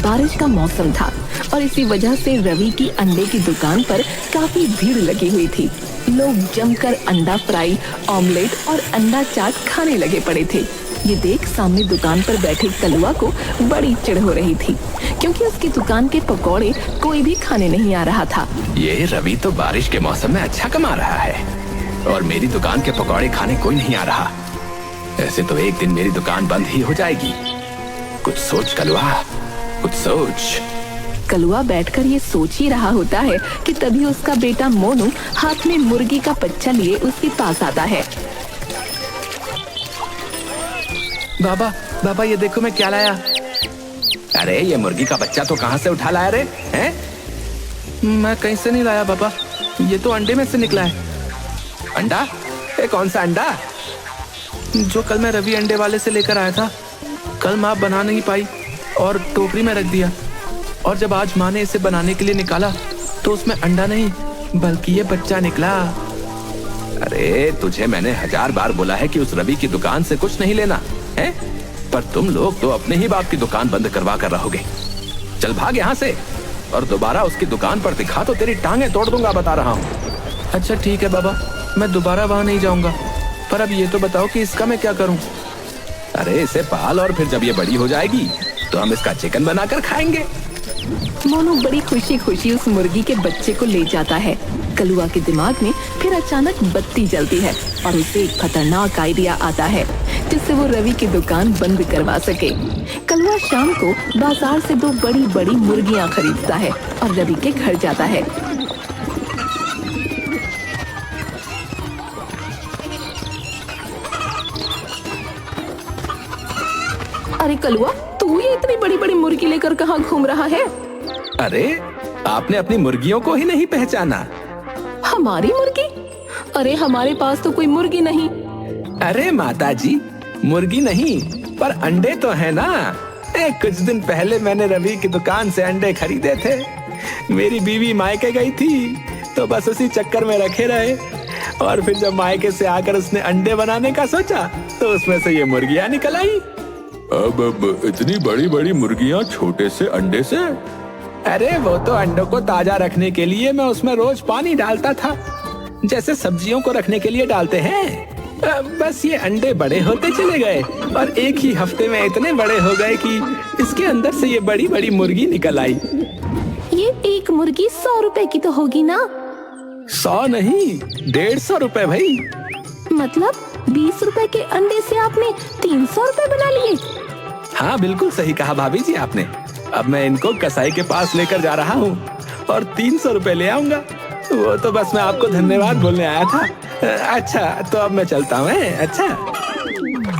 बारिश का मौसम था और इसी वजह से रवि की अंडे की दुकान पर काफी भीड़ लगी हुई थी। लोग जमकर अंडा फ्राई, ऑमलेट और अंडा चाट खाने लगे पड़े थे। ये देख सामने दुकान पर बैठे कलुआ को बड़ी चिढ़ हो रही थी, क्योंकि उसकी दुकान के पकौड़े कोई भी खाने नहीं आ रहा था। ये रवि तो बारिश के मौसम में अच्छा कमा रहा है और मेरी दुकान के पकौड़े खाने कोई नहीं आ रहा। ऐसे तो एक दिन मेरी दुकान बंद ही हो जाएगी। कुछ सोच कलुआ, कुछ सोच। कलुआ बैठकर ये सोच ही रहा होता है कि तभी उसका बेटा मोनू हाथ में मुर्गी का बच्चा लिए उसके पास आता है। बाबा, बाबा ये देखो मैं क्या लाया। अरे ये मुर्गी का बच्चा तो कहाँ से उठा लाया रे? हैं? मैं कहीं से नहीं लाया बाबा, ये तो अंडे में से निकला है। अंडा? ये कौन सा अंडा? जो कल मैं रवि अंडे वाले से लेकर आया था। कल माँ बना नहीं पाई और टोकरी में रख दिया, और जब आज माँ ने इसे बनाने के लिए निकाला तो उसमें अंडा नहीं बल्कि ये बच्चा निकला। अरे तुझे मैंने 1000 बार बोला है कि उस रवि की दुकान से कुछ नहीं लेना है, पर तुम लोग तो अपने ही बाप की दुकान बंद करवा कर रहोगे। चल भाग यहाँ से, और दोबारा उसकी दुकान पर दिखा तो तेरी टांगे तोड़ दूंगा, बता रहा हूँ। अच्छा ठीक है बाबा, मैं दोबारा वहाँ नहीं जाऊंगा, पर अब ये तो बताओ कि इसका मैं क्या करूँ? अरे इसे पाल और फिर जब ये बड़ी हो जाएगी तो हम इसका चिकन बनाकर खाएंगे। मोनू बड़ी खुशी खुशी उस मुर्गी के बच्चे को ले जाता है। कलुआ के दिमाग में फिर अचानक बत्ती जलती है और उसे एक खतरनाक आइडिया आता है जिससे वो रवि की दुकान बंद करवा सके। कलुआ शाम को बाजार से 2 बड़ी बड़ी मुर्गियां खरीदता है और रवि के घर जाता है। अरे कलुआ, तू ये इतनी बड़ी बड़ी मुर्गी लेकर कहाँ घूम रहा है? अरे आपने अपनी मुर्गियों को ही नहीं पहचाना? हमारी मुर्गी? अरे हमारे पास तो कोई मुर्गी नहीं। अरे माताजी, मुर्गी नहीं पर अंडे तो है ना। कुछ दिन पहले मैंने रवि की दुकान से अंडे खरीदे थे। मेरी बीवी मायके गई थी तो बस उसी चक्कर में रखे रहे, और फिर जब मायके से आकर उसने अंडे बनाने का सोचा तो उसमें से ये मुर्गियां निकल आई। अब इतनी बड़ी बड़ी मुर्गियां छोटे से अंडे से? अरे वो तो अंडों को ताजा रखने के लिए मैं उसमें रोज पानी डालता था, जैसे सब्जियों को रखने के लिए डालते हैं। बस ये अंडे बड़े होते चले गए और एक ही हफ्ते में इतने बड़े हो गए कि इसके अंदर से ये बड़ी बड़ी मुर्गी निकल आई। ये एक मुर्गी 100 रुपए की तो होगी ना? 100 नहीं, 150 रुपए भाई। मतलब 20 रुपए के अंडे से आपने 300 रुपए बना लिए? हाँ बिल्कुल सही कहा भाभी जी आपने। अब मैं इनको कसाई के पास लेकर जा रहा हूँ और 300 रुपए ले आऊंगा। वो तो बस मैं आपको धन्यवाद बोलने आया था। अच्छा तो अब मैं चलता हूँ। अच्छा।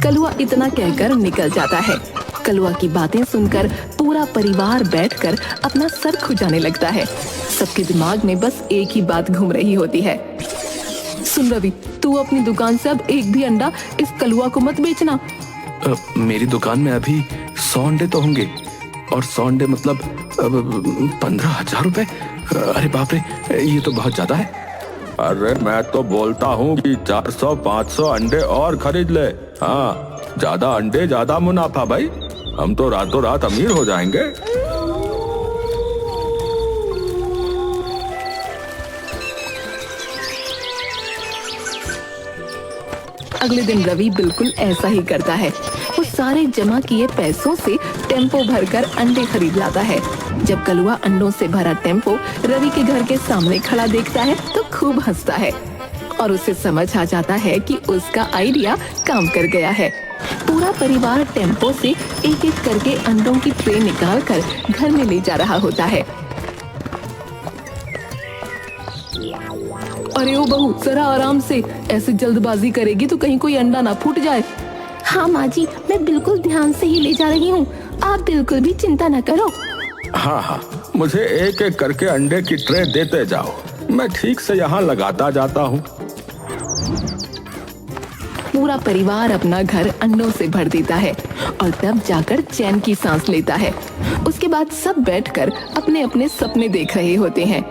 कलुआ इतना कहकर निकल जाता है। कलुआ की बातें सुनकर पूरा परिवार बैठकर अपना सर खुजाने लगता है। सबके दिमाग में बस एक ही बात घूम रही होती है। सुन रवि, तू अपनी दुकान से अब एक भी अंडा इस कलुआ को मत बेचना। मेरी दुकान में अभी 100 अंडे तो होंगे, और 100 अंडे मतलब 15,000 रुपए। अरे बाप रे, ये तो बहुत ज्यादा है। अरे मैं तो बोलता हूँ कि 400-500 अंडे और खरीद ले। हाँ, ज्यादा अंडे ज्यादा मुनाफा भाई, हम तो रातों रात अमीर हो जाएंगे। अगले दिन रवि बिल्कुल ऐसा ही करता है। वो सारे जमा किए पैसों से टेम्पो भरकर अंडे खरीद लाता है। जब कलुआ अंडों से भरा टेम्पो रवि के घर के सामने खड़ा देखता है तो खूब हंसता है और उसे समझ आ जाता है कि उसका आइडिया काम कर गया है। पूरा परिवार टेम्पो से एक एक करके अंडों की ट्रे निकाल कर घर में ले जा रहा होता है। अरे ओ बहू, जरा आराम से, ऐसे जल्दबाजी करेगी तो कहीं कोई अंडा ना फूट जाए। हाँ माँ जी, मैं बिल्कुल ध्यान से ही ले जा रही हूँ, आप बिल्कुल भी चिंता न करो। हाँ हाँ, मुझे एक एक करके अंडे की ट्रे देते जाओ, मैं ठीक से यहाँ लगाता जाता हूँ। पूरा परिवार अपना घर अंडों से भर देता है और तब जाकर चैन की सांस लेता है। उसके बाद सब बैठकर अपने अपने सपने देख रहे होते हैं।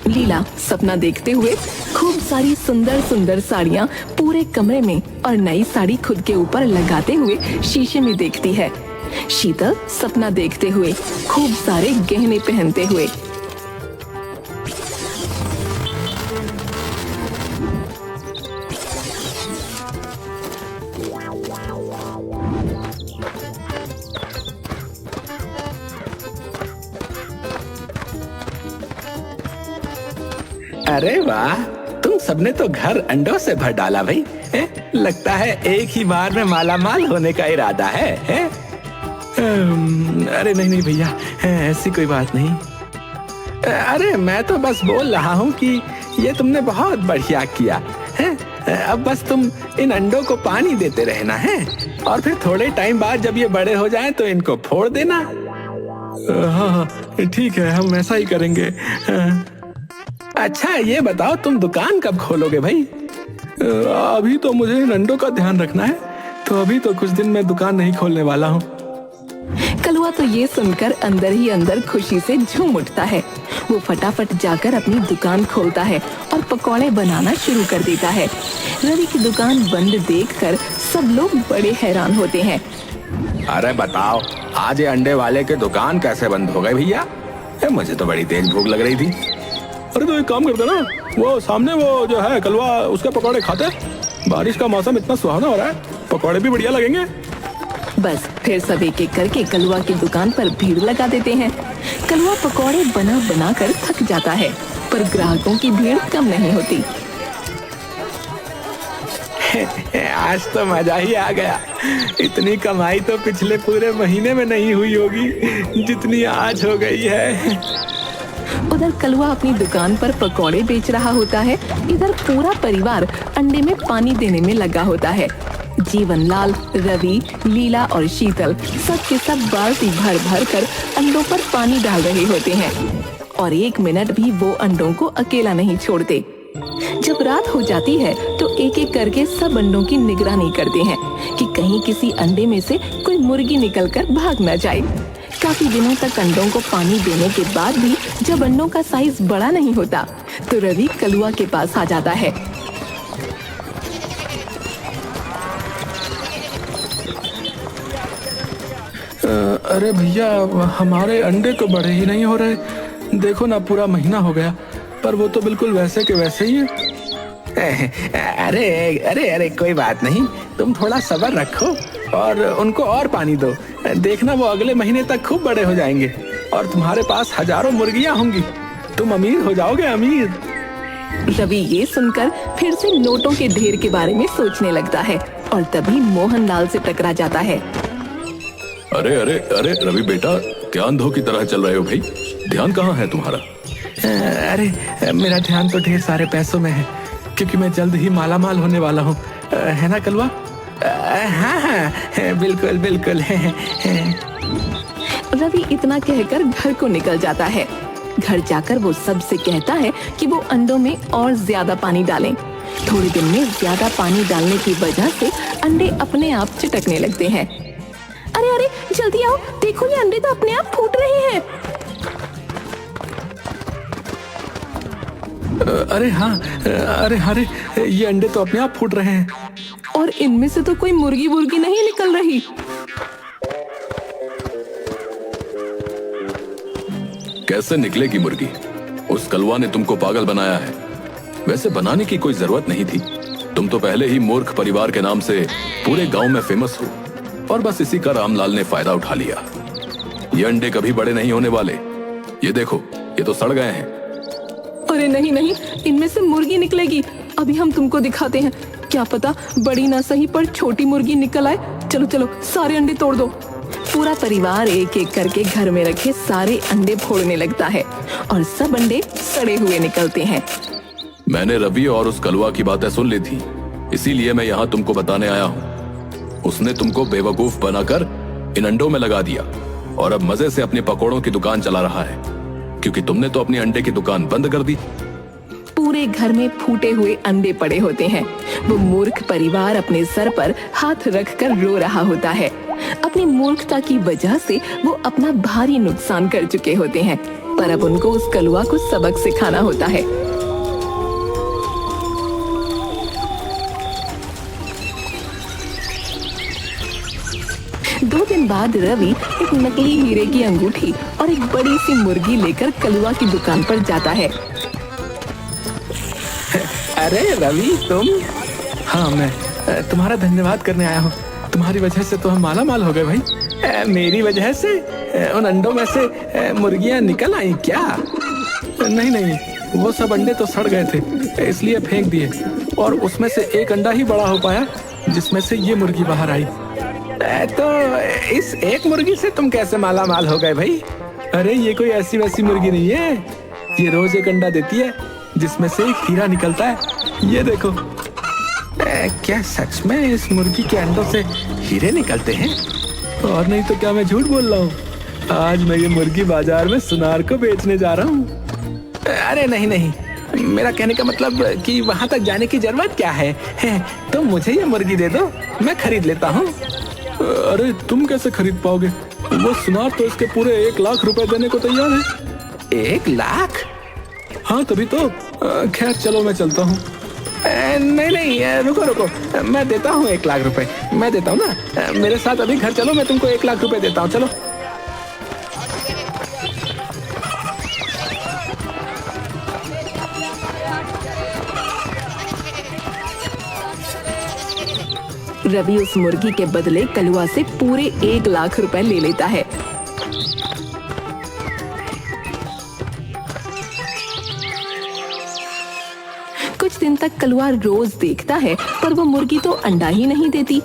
लीला सपना देखते हुए खूब सारी सुंदर सुंदर साड़ियाँ पूरे कमरे में और नई साड़ी खुद के ऊपर लगाते हुए शीशे में देखती है। शीतल सपना देखते हुए, खूब सारे गहने पहनते हुए। अरे वाह, तुम सबने तो घर अंडों से भर डाला भाई। लगता है एक ही बार में माला माल होने का इरादा है, हैं? अरे नहीं नहीं भैया, ऐसी कोई बात नहीं। अरे मैं तो बस बोल रहा हूँ कि ये तुमने बहुत बढ़िया किया है। अब बस तुम इन अंडों को पानी देते रहना है और फिर थोड़े टाइम बाद जब ये बड़े हो जाएं तो इनको फोड़ देना। हाँ ठीक है, हम ऐसा ही करेंगे। अच्छा ये बताओ, तुम दुकान कब खोलोगे भाई? अभी तो मुझे इन अंडों का ध्यान रखना है, तो अभी तो कुछ दिन में दुकान नहीं खोलने वाला हूँ। कलुआ तो ये सुनकर अंदर ही अंदर खुशी से झूम उठता है। वो फटाफट जाकर अपनी दुकान खोलता है और पकौड़े बनाना शुरू कर देता है। रवि की दुकान बंद देखकर सब लोग बड़े हैरान होते हैं। अरे बताओ, आज ये अंडे वाले के दुकान कैसे बंद हो गए भैया? मुझे तो बड़ी तेज भूख लग रही थी। अरे तो एक काम करते ना, वो सामने वो जो है कलवा, उसके पकौड़े खाते। बारिश का मौसम इतना सुहाना हो रहा है, पकौड़े भी बढ़िया लगेंगे। बस फिर सब एक एक करके कलुआ की दुकान पर भीड़ लगा देते हैं। कलुआ पकौड़े बना बना कर थक जाता है, पर ग्राहकों की भीड़ कम नहीं होती। आज तो मजा ही आ गया। इतनी कमाई तो पिछले पूरे महीने में नहीं हुई होगी जितनी आज हो गई है। उधर कलुआ अपनी दुकान पर पकौड़े बेच रहा होता है, इधर पूरा परिवार अंडे में पानी देने में लगा होता है। जीवनलाल, रवि, लीला और शीतल सब के सब बाल्टी भर भर कर अंडों पर पानी डाल रहे होते हैं और एक मिनट भी वो अंडों को अकेला नहीं छोड़ते। जब रात हो जाती है तो एक एक करके सब अंडों की निगरानी करते हैं कि कहीं किसी अंडे में से कोई मुर्गी निकलकर भाग न जाए। काफी दिनों तक अंडों को पानी देने के बाद भी जब अंडों का साइज बड़ा नहीं होता तो रवि कलुआ के पास आ जाता है। अरे भैया, हमारे अंडे तो बड़े ही नहीं हो रहे। देखो ना, पूरा महीना हो गया पर वो तो बिल्कुल वैसे के वैसे ही है। अरे अरे अरे कोई बात नहीं, तुम थोड़ा सब्र रखो और उनको और पानी दो। देखना वो अगले महीने तक खूब बड़े हो जाएंगे और तुम्हारे पास हजारों मुर्गियां होंगी। तुम अमीर हो जाओगे, अमीर। रवि ये सुनकर फिर से नोटों के ढेर के बारे में सोचने लगता है और तभी मोहनलाल से टकरा जाता है। अरे अरे अरे रवि बेटा, क्या अंधों की तरह चल रहे हो भाई? ध्यान कहाँ है तुम्हारा? अरे मेरा ध्यान तो ढेर सारे पैसों में है, क्योंकि मैं जल्द ही माला माल होने वाला हूँ, है ना कलवा? हाँ हाँ बिल्कुल बिल्कुल। रवि इतना कहकर घर को निकल जाता है। घर जाकर वो सबसे कहता है कि वो अंडों में और ज्यादा पानी डालें। थोड़े दिन में ज्यादा पानी डालने की वजह से अंडे अपने आप चिटकने लगते हैं। अरे अरे जल्दी आओ, देखो ये अंडे तो अपने आप फूट रहे हैं। अरे हाँ, अरे ये अंडे तो अपने आप फूट रहे हैं और इनमें से तो कोई मुर्गी वुर्गी नहीं निकल रही। कैसे निकलेगी मुर्गी? उस कलवा ने तुमको पागल बनाया है। वैसे बनाने की कोई जरूरत नहीं थी। तुम तो पहले ही मूर्ख परिवार के नाम से पूरे गांव में फेमस हो और बस इसी का रामलाल ने फायदा उठा लिया। ये अंडे कभी बड़े नहीं होने वाले। ये देखो, ये तो सड़ गए हैं। अरे नहीं नहीं, इनमें से मुर्गी निकलेगी। अभी हम तुमको दिखाते हैं, क्या पता बड़ी ना सही पर छोटी मुर्गी निकल आए। चलो चलो, सारे अंडे तोड़ दो। पूरा परिवार एक एक करके घर में रखे सारे अंडे फोड़ने लगता है और सब अंडे सड़े हुए निकलते हैं। मैंने रवि और उस कलवा की बातें सुन ली थी, इसीलिए मैं यहाँ तुमको बताने आया हूँ। उसने तुमको बेवकूफ बनाकर इन अंडों में लगा दिया और अब मजे से अपने पकौड़ों की दुकान चला रहा है, क्योंकि तुमने तो अपनी अंडे की दुकान बंद कर दी। पूरे घर में फूटे हुए अंडे पड़े होते हैं। वो मूर्ख परिवार अपने सर पर हाथ रखकर रो रहा होता है। अपनी मूर्खता की वजह से वो अपना भारी नुकसान कर चुके होते हैं, पर अब उनको उस कलुआ को सबक सिखाना होता है। दो दिन बाद बाद रवि एक नकली हीरे की अंगूठी और एक बड़ी सी मुर्गी लेकर कलुआ की दुकान पर जाता है। अरे रवि तुम? हाँ मैं तुम्हारा धन्यवाद करने आया हूँ। तुम्हारी वजह से तो हम माला माल हो गए भाई। मेरी वजह से उन अंडों में से मुर्गियाँ निकल आई क्या? नहीं नहीं, वो सब अंडे तो सड़ गए थे इसलिए फेंक दिए, और उसमें से एक अंडा ही बड़ा हो पाया जिसमें से ये मुर्गी बाहर आई। तो इस एक मुर्गी से तुम कैसे माला माल हो गए भाई? अरे ये कोई ऐसी वैसी मुर्गी नहीं है, ये रोज एक अंडा देती है जिसमें से एक हीरा निकलता है। ये देखो। क्या सच में इस मुर्गी के अंडों से हीरे निकलते हैं? और नहीं तो क्या मैं झूठ बोल रहा हूँ? आज मैं ये मुर्गी बाजार में सुनार को बेचने जा रहा हूँ। अरे नहीं नहीं, मेरा कहने का मतलब कि वहाँ तक जाने की जरूरत क्या है? तो मुझे ये मुर्गी दे दो, मैं खरीद लेता हूँ। अरे तुम कैसे खरीद पाओगे? वो सुनार तो इसके पूरे 1 लाख रुपए देने को तैयार है। 1 लाख? हाँ तभी तो। खैर चलो मैं चलता हूँ। नहीं नहीं, रुको रुको, मैं देता हूँ 1 लाख रुपए। मैं देता हूँ ना, मेरे साथ अभी घर चलो, मैं तुमको 1 लाख रुपए देता हूँ। चलो। रवि उस मुर्गी के बदले कलुआ से पूरे 1 लाख रुपए ले लेता है। कुछ दिन तक कलुआ रोज देखता है पर वो मुर्गी तो अंडा ही नहीं देती।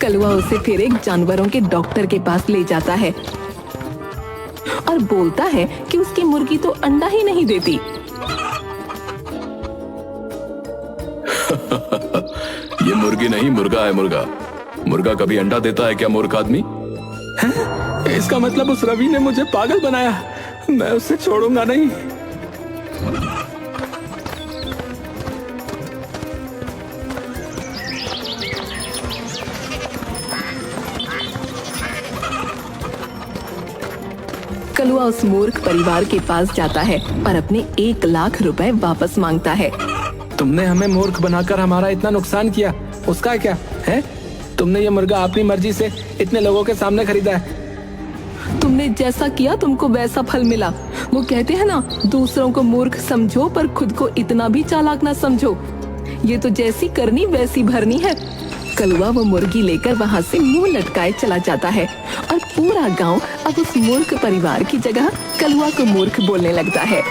कलुआ उसे फिर एक जानवरों के डॉक्टर के पास ले जाता है और बोलता है कि उसकी मुर्गी तो अंडा ही नहीं देती। ये मुर्गी नहीं, मुर्गा है। मुर्गा मुर्गा कभी अंडा देता है क्या मूर्ख आदमी? इसका मतलब उस रवि ने मुझे पागल बनाया। मैं उसे छोड़ूंगा नहीं। कलुआ उस मूर्ख परिवार के पास जाता है और अपने 1 लाख रुपए वापस मांगता है। तुमने हमें मूर्ख बनाकर हमारा इतना नुकसान किया, उसका क्या है? तुमने ये मुर्गा अपनी मर्जी से इतने लोगों के सामने खरीदा है। तुमने जैसा किया तुमको वैसा फल मिला। वो कहते हैं ना, दूसरों को मूर्ख समझो पर खुद को इतना भी चालाक ना समझो। ये तो जैसी करनी वैसी भरनी है। कलुआ वो मुर्गी लेकर वहाँ से मुंह लटकाए चला जाता है और पूरा गांव अब उस मूर्ख परिवार की जगह कलुआ को मूर्ख बोलने लगता है।